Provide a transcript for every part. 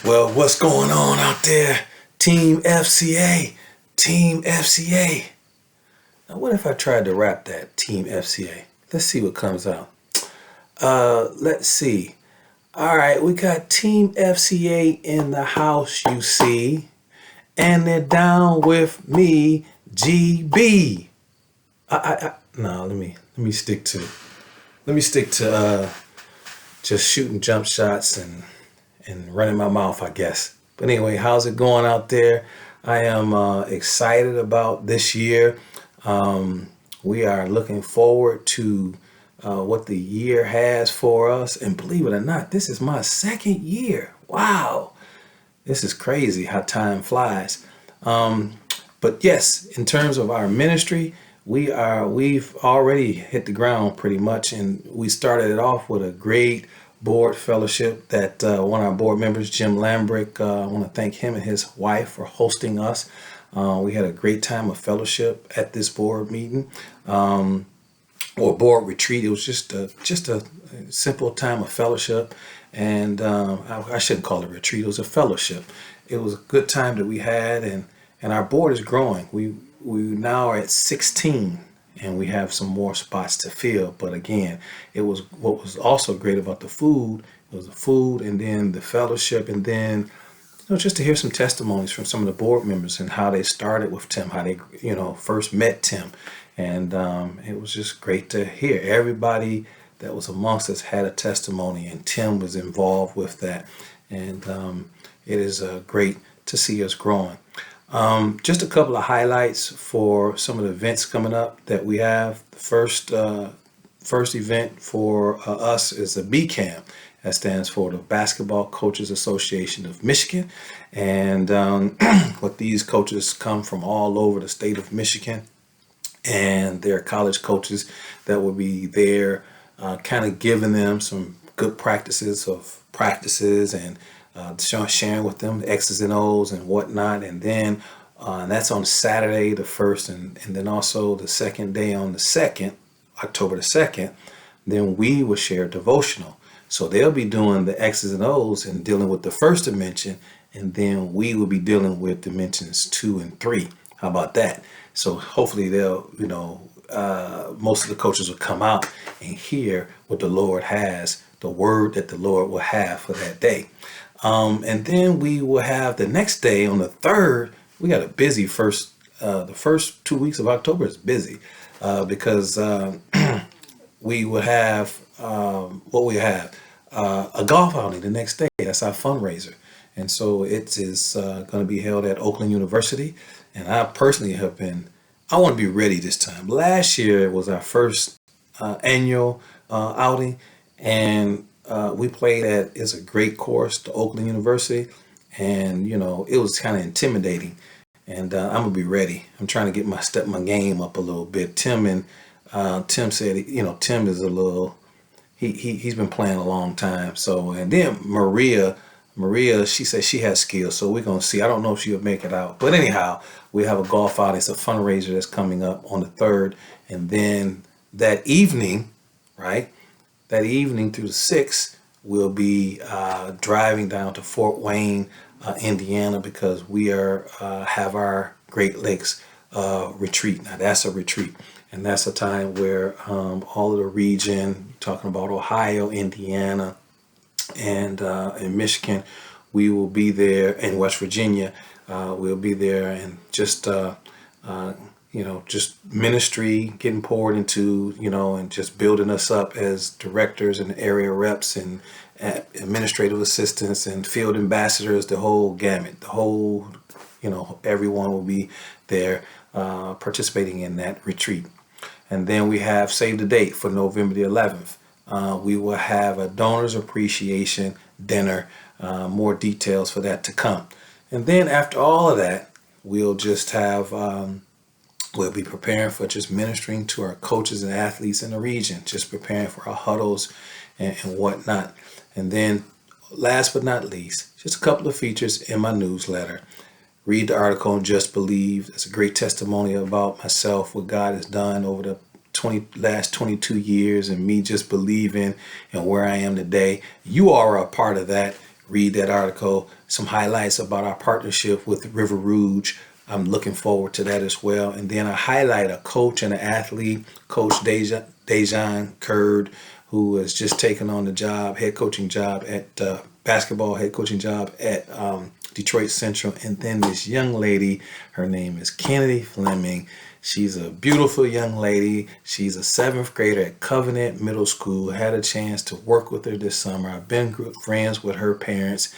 Well, what's going on out there? Team FCA. Team FCA. Now, what if I tried to rap that? Team FCA. Let's see what comes out. Let's see. All right, we got Team FCA in the house, you see. And they're down with me, GB. No, let me stick to just shooting jump shots and running my mouth, I guess. But anyway, how's it going out there? I am excited about this year. We are looking forward to what the year has for us. And believe it or not, this is my second year. Wow. This is crazy how time flies. But yes, in terms of our ministry, we've already hit the ground pretty much, and we started it off with a great board fellowship that one of our board members, Jim Lambrick, I want to thank him and his wife for hosting us. We had a great time of fellowship at this board meeting or board retreat. It was just a simple time of fellowship, and I shouldn't call it a retreat. It was a fellowship. It was a good time that we had, and our board is growing. We now are at 16, and we have some more spots to fill. But again, it was what was also great about the food. It was the food, and then the fellowship, and then just to hear some testimonies from some of the board members and how they started with Tim, how they first met Tim, and it was just great to hear. Everybody that was amongst us had a testimony, and Tim was involved with that, and it is great to see us growing. Just a couple of highlights for some of the events coming up that we have. The first event for us is a B Camp. That stands for the Basketball Coaches Association of Michigan. And what these coaches come from all over the state of Michigan. And they're college coaches that will be there kind of giving them some good practices and sharing with them the X's and O's and whatnot. And then that's on Saturday the 1st, and then also the second day on the 2nd, October the 2nd, then we will share devotional. So they'll be doing the X's and O's and dealing with the first dimension, and then we will be dealing with dimensions 2 and 3. How about that? So hopefully they'll, most of the coaches will come out and hear what the Lord has, the word that the Lord will have for that day. And then we will have the next day on the 3rd. We got a busy the first 2 weeks of October is busy because we will have a golf outing the next day. That's our fundraiser. And so it is going to be held at Oakland University. And I personally I want to be ready this time. Last year was our first annual outing, and we played it's a great course, the Oakland University, and it was kind of intimidating. And I'm gonna be ready. I'm trying to step my game up a little bit. Tim said, Tim is a little. He's been playing a long time. So, and then Maria, she said she has skills. So we're gonna see. I don't know if she'll make it out, but anyhow, we have a golf outing. It's a fundraiser that's coming up on the 3rd, and then that evening, right? That evening through the 6th, we'll be driving down to Fort Wayne, Indiana, because we have our Great Lakes retreat. Now that's a retreat, and that's a time where all of the region, talking about Ohio, Indiana, and in Michigan, we will be there. In West Virginia, we'll be there, and just just ministry getting poured into, and just building us up as directors and area reps and administrative assistants and field ambassadors, the whole gamut, everyone will be there participating in that retreat. And then we have save the date for November the 11th. We will have a donors appreciation dinner, more details for that to come. And then after all of that, we'll just have we'll be preparing for just ministering to our coaches and athletes in the region, just preparing for our huddles and whatnot. And then last but not least, just a couple of features in my newsletter. Read the article on Just Believe. It's a great testimony about myself, what God has done over the last 22 years, and me just believing and where I am today. You are a part of that. read that article. Some highlights about our partnership with River Rouge. I'm looking forward to that as well. And then I highlight a coach and an athlete, Coach Dejan Kurd, who has just taken on the job, head coaching job at basketball head coaching job at Detroit Central. And then this young lady, her name is Kennedy Fleming. She's a beautiful young lady. She's a 7th grader at Covenant Middle School. Had a chance to work with her this summer. I've been good friends with her parents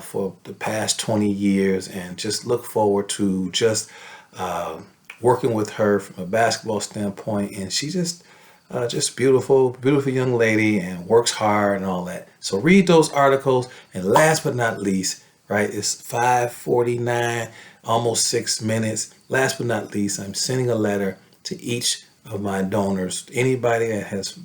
for the past 20 years, and just look forward to just working with her from a basketball standpoint. And she just beautiful young lady, and works hard and all that. So read those articles. And last but not least, right, it's 5:49, almost 6 minutes. Last but not least, I'm sending a letter to each of my donors. Anybody that has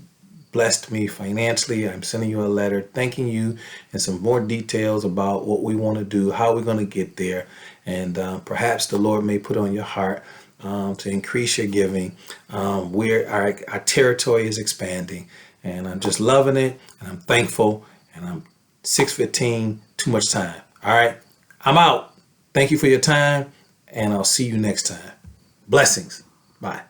blessed me financially, I'm sending you a letter thanking you, and some more details about what we want to do, how we're going to get there. And perhaps the Lord may put on your heart to increase your giving. Our territory is expanding, and I'm just loving it, and I'm thankful, and I'm 6:15, too much time. All right, I'm out. Thank you for your time, and I'll see you next time. Blessings. Bye.